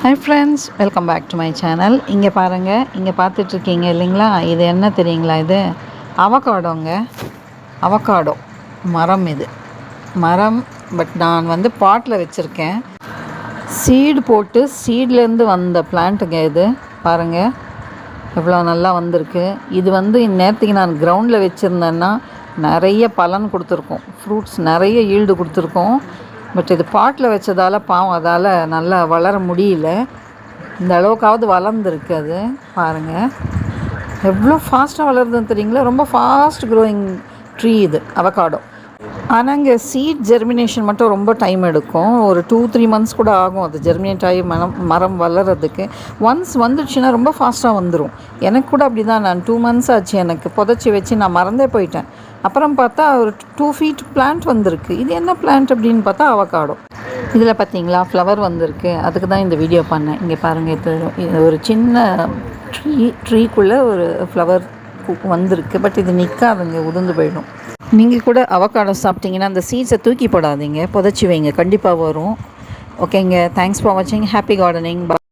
Hi friends, welcome back to my channel. இங்கே பாருங்கள், இங்கே பார்த்துட்ருக்கீங்க இல்லைங்களா, இது என்ன தெரியுங்களா? இது அவகாடோங்க. அவகாடோ மரம். இது மரம், பட் நான் பாட்டில் வச்சுருக்கேன். சீடு போட்டு சீட்லேருந்து வந்த பிளான்ட்டுங்க இது. பாருங்கள் எவ்வளோ நல்லா வந்திருக்கு. இது இந்நேரத்துக்கு நான் கிரவுண்டில் வச்சுருந்தேன்னா நிறைய பலன் கொடுத்துருக்கோம், ஃப்ரூட்ஸ் நிறைய ஈல்டு கொடுத்துருக்கோம். பட் இது பாட்டில் வச்சதால் பாவம் அதால் நல்லா வளர முடியல. இந்த அளவுக்காவது வளர்ந்துருக்கு. அது பாருங்கள் எவ்வளோ ஃபாஸ்ட்டாக வளருதுன்னு தெரியுங்களா. ரொம்ப ஃபாஸ்ட் க்ரோயிங் ட்ரீ இது அவகாடோ. ஆனால் இங்கே சீட் ஜெர்மினேஷன் மட்டும் ரொம்ப டைம் எடுக்கும். ஒரு 2-3 months கூட ஆகும் அது ஜெர்மினேட் ஆகி மரம் வளர்கிறதுக்கு. ஒன்ஸ் வந்துடுச்சுன்னா ரொம்ப ஃபாஸ்ட்டாக வந்துடும். எனக்கு கூட அப்படி தான். நான் 2 months ஆச்சு எனக்கு புதைச்சி வச்சு, நான் மறந்தே போயிட்டேன். அப்புறம் பார்த்தா ஒரு 2 feet பிளான்ட் வந்திருக்கு. இது என்ன பிளான்ட் அப்படின்னு பார்த்தா அவகாடோ. இதில் பார்த்தீங்களா ஃப்ளவர் வந்திருக்கு. அதுக்கு தான் இந்த வீடியோ பண்ணேன். இங்கே பாருங்கள், இது ஒரு சின்ன ட்ரீக்குள்ளே ஒரு ஃப்ளவர் வந்திருக்கு. பட் இது நிற்காதுங்க, உதிர்ந்து போயிடும். நீங்கள் கூட அவகாடோ சாப்பிட்டீங்கன்னா அந்த சீட்ஸை தூக்கி போடாதீங்க, புதைச்சி வைங்க, கண்டிப்பாக வரும். ஓகேங்க, தேங்க்ஸ் ஃபார் வாட்சிங். Happy gardening.